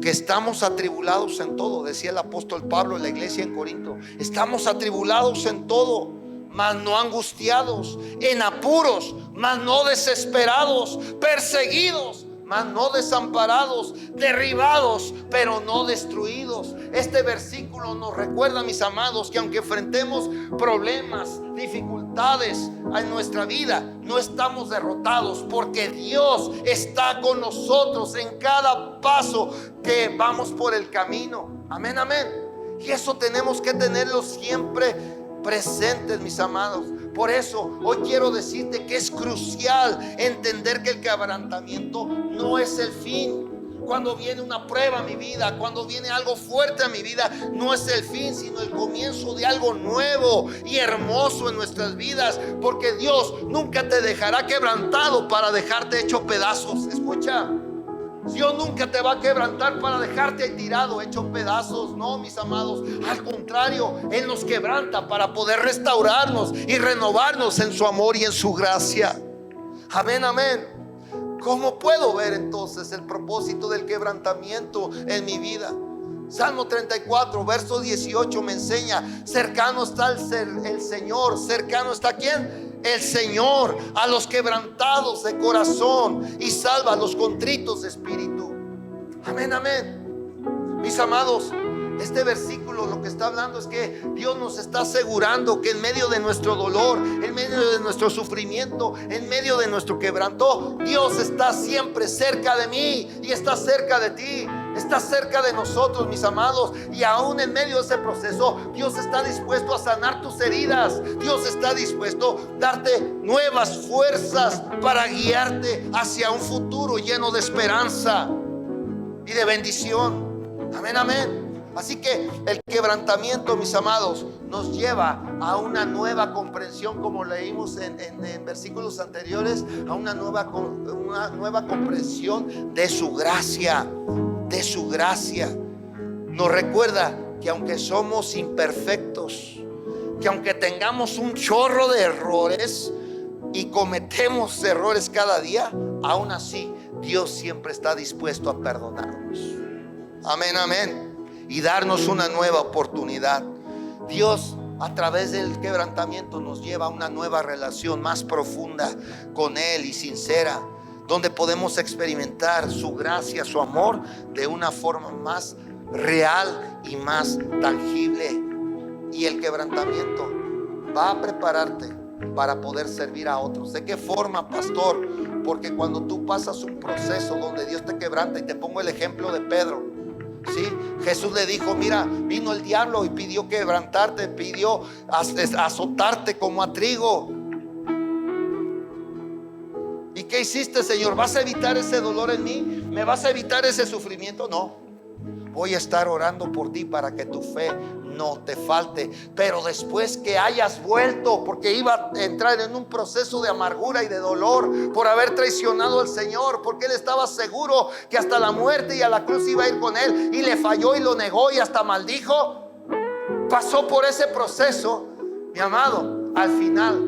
que estamos atribulados en todo. Decía el apóstol Pablo en la iglesia en Corinto: estamos atribulados en todo, mas no angustiados, en apuros, mas no desesperados, perseguidos, mas no desamparados, derribados, pero no destruidos. Este versículo nos recuerda, mis amados, que aunque enfrentemos problemas, dificultades en nuestra vida, no estamos derrotados, porque Dios está con nosotros en cada paso que vamos por el camino. Amén, amén. Y eso tenemos que tenerlo siempre presentes, mis amados. Por eso hoy quiero decirte que es crucial entender que el quebrantamiento no es el fin. Cuando viene una prueba a mi vida, cuando viene algo fuerte a mi vida, no es el fin, sino el comienzo de algo nuevo y hermoso en nuestras vidas, porque Dios nunca te dejará quebrantado para dejarte hecho pedazos. Escucha, Dios nunca te va a quebrantar para dejarte tirado, hecho pedazos. No, mis amados, al contrario, Él nos quebranta para poder restaurarnos y renovarnos en su amor y en su gracia. Amén, amén. ¿Cómo puedo ver entonces el propósito del quebrantamiento en mi vida? Salmo 34 verso 18 me enseña: cercano está el Señor. ¿Cercano está quién? El Señor a los quebrantados de corazón, y salva a los contritos de espíritu. Amén, amén. Mis amados, este versículo lo que está hablando es que Dios nos está asegurando que en medio de nuestro dolor, en medio de nuestro sufrimiento, en medio de nuestro quebranto, Dios está siempre cerca de mí y está cerca de ti. Está cerca de nosotros, mis amados. Y aún en medio de ese proceso, Dios está dispuesto a sanar tus heridas. Dios está dispuesto a darte nuevas fuerzas para guiarte hacia un futuro lleno de esperanza y de bendición. Amén, amén. Así que el quebrantamiento, mis amados, nos lleva a una nueva comprensión, como leímos en versículos anteriores, a una nueva comprensión de su gracia. De su gracia. Nos recuerda que aunque somos imperfectos, que aunque tengamos un chorro de errores y cometemos errores cada día, aún así Dios siempre está dispuesto a perdonarnos. Amén, amén. Y darnos una nueva oportunidad. Dios, a través del quebrantamiento, nos lleva a una nueva relación más profunda con Él y sincera, donde podemos experimentar su gracia, su amor de una forma más real y más tangible. Y el quebrantamiento va a prepararte para poder servir a otros. ¿De qué forma, pastor? Porque cuando tú pasas un proceso donde Dios te quebranta, y te pongo el ejemplo de Pedro, ¿sí? Jesús le dijo: mira, vino el diablo y pidió quebrantarte, pidió azotarte como a trigo. ¿Y qué hiciste, Señor? ¿Vas a evitar ese dolor en mí? ¿Me vas a evitar ese sufrimiento? No. Voy a estar orando por ti para que tu fe no te falte. Pero después que hayas vuelto, porque iba a entrar en un proceso de amargura y de dolor por haber traicionado al Señor, porque él estaba seguro que hasta la muerte y a la cruz iba a ir con él, y le falló y lo negó y hasta maldijo. Pasó por ese proceso, mi amado. Al final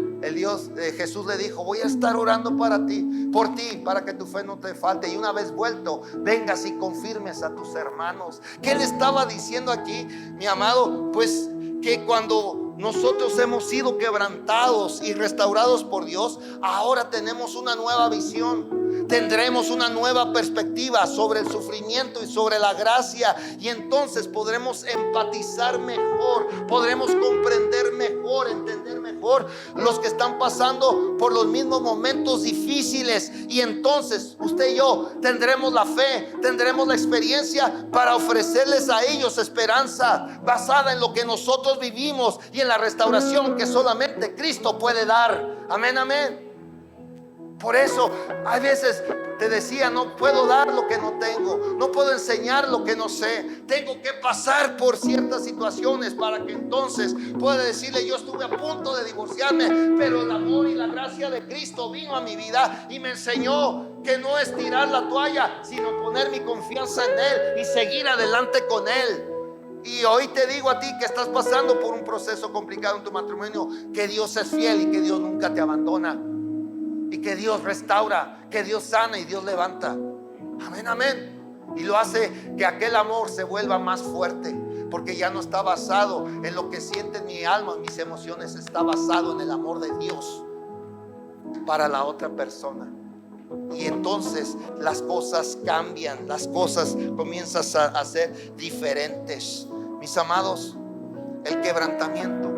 Jesús le dijo: voy a estar orando por ti, para que tu fe no te falte. Y una vez vuelto, vengas y confirmes a tus hermanos. ¿Qué le estaba diciendo aquí, mi amado? Pues que cuando nosotros hemos sido quebrantados y restaurados por Dios, ahora tenemos una nueva visión. Tendremos una nueva perspectiva sobre el sufrimiento y sobre la gracia, y entonces podremos empatizar mejor, podremos comprender mejor, entender mejor los que están pasando por los mismos momentos difíciles. Y entonces usted y yo tendremos la fe, tendremos la experiencia para ofrecerles a ellos esperanza basada en lo que nosotros vivimos y en la restauración que solamente Cristo puede dar. Amén, amén. Por eso a veces te decía: no puedo dar lo que no tengo, no puedo enseñar lo que no sé. Tengo que pasar por ciertas situaciones para que entonces pueda decirle: yo estuve a punto de divorciarme, pero el amor y la gracia de Cristo vino a mi vida y me enseñó que no es tirar la toalla, sino poner mi confianza en Él y seguir adelante con Él. Y hoy te digo a ti que estás pasando por un proceso complicado en tu matrimonio, que Dios es fiel y que Dios nunca te abandona, y que Dios restaura, que Dios sana y Dios levanta. Amén, amén. Y lo hace que aquel amor se vuelva más fuerte, porque ya no está basado en lo que siente mi alma, mis emociones. Está basado en el amor de Dios para la otra persona. Y entonces las cosas cambian, las cosas comienzan a ser diferentes. Mis amados, el quebrantamiento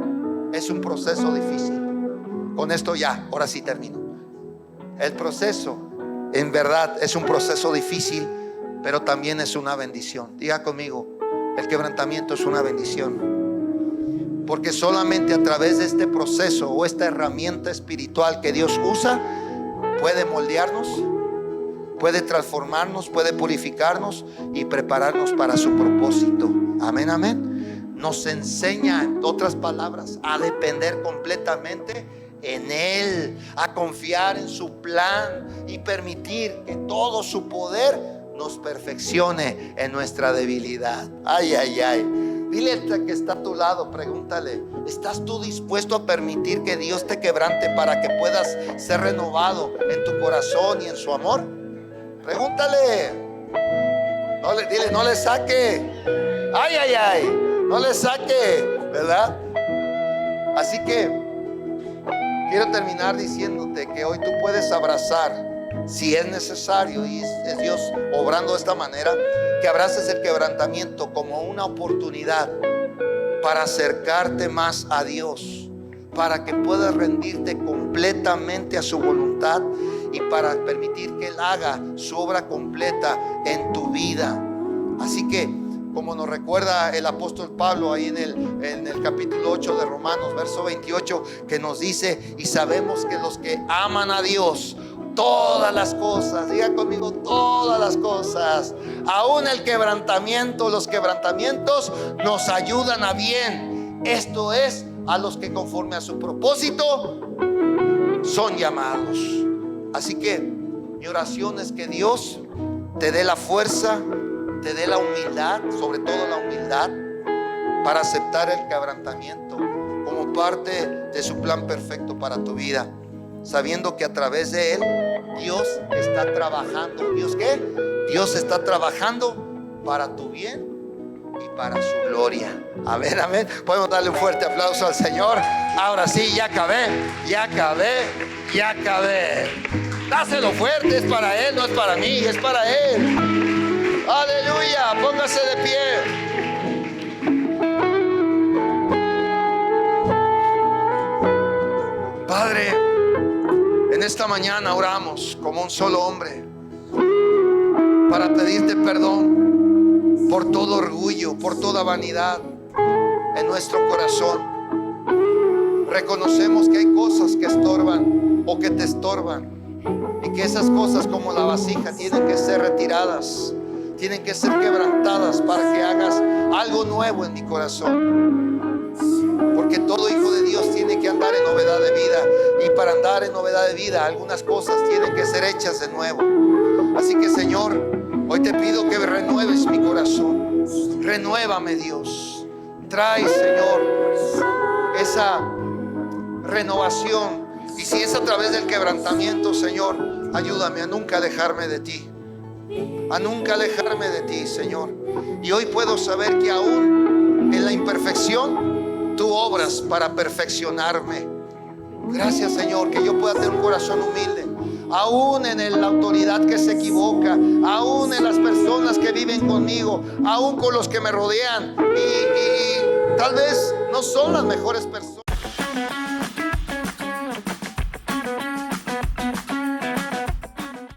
es un proceso difícil. Con esto ya, ahora sí termino. El proceso, en verdad, es un proceso difícil, pero también es una bendición. Diga conmigo: el quebrantamiento es una bendición, porque solamente a través de este proceso o esta herramienta espiritual que Dios usa, puede moldearnos, puede transformarnos, puede purificarnos y prepararnos para su propósito. Amén, amén. Nos enseña, en otras palabras, a depender completamente en Él, a confiar en su plan y permitir que todo su poder nos perfeccione en nuestra debilidad. Ay, ay, ay. Dile al que está a tu lado, pregúntale: ¿estás tú dispuesto a permitir que Dios te quebrante para que puedas ser renovado en tu corazón y en su amor? Pregúntale. Dile: no le saque. Ay, ay, ay. No le saque, ¿verdad? Así que quiero terminar diciéndote que hoy tú puedes abrazar, si es necesario y es Dios obrando de esta manera, que abraces el quebrantamiento como una oportunidad para acercarte más a Dios, para que puedas rendirte completamente a su voluntad y para permitir que Él haga su obra completa en tu vida. Así que, como nos recuerda el apóstol Pablo ahí en el capítulo 8 de Romanos, verso 28, que nos dice: y sabemos que los que aman a Dios, todas las cosas, diga conmigo, todas las cosas, aún el quebrantamiento, los quebrantamientos nos ayudan a bien. Esto es, a los que conforme a su propósito son llamados. Así que mi oración es que Dios te dé la fuerza, te dé la humildad, sobre todo la humildad, para aceptar el quebrantamiento como parte de su plan perfecto para tu vida, sabiendo que a través de Él Dios está trabajando. ¿Dios qué? Dios está trabajando para tu bien y para su gloria. Amén, amén. Podemos darle un fuerte aplauso al Señor. Ahora sí, ya acabé. Dáselo fuerte, es para Él, no es para mí, es para Él. Aleluya, póngase de pie. Padre, en esta mañana oramos como un solo hombre para pedirte perdón por todo orgullo, por toda vanidad en nuestro corazón. Reconocemos que hay cosas que estorban o que te estorban, y que esas cosas, como la vasija, tienen que ser retiradas, tienen que ser quebrantadas para que hagas algo nuevo en mi corazón. Porque todo hijo de Dios tiene que andar en novedad de vida, y para andar en novedad de vida algunas cosas tienen que ser hechas de nuevo. Así que, Señor, hoy te pido que renueves mi corazón. Renuévame, Dios. Trae, Señor, esa renovación. Y si es a través del quebrantamiento, Señor, ayúdame a nunca alejarme de ti, a nunca alejarme de ti, Señor. Y hoy puedo saber que aún en la imperfección tú obras para perfeccionarme. Gracias, Señor, que yo pueda tener un corazón humilde, aún en la autoridad que se equivoca, aún en las personas que viven conmigo, aún con los que me rodean y tal vez no son las mejores personas.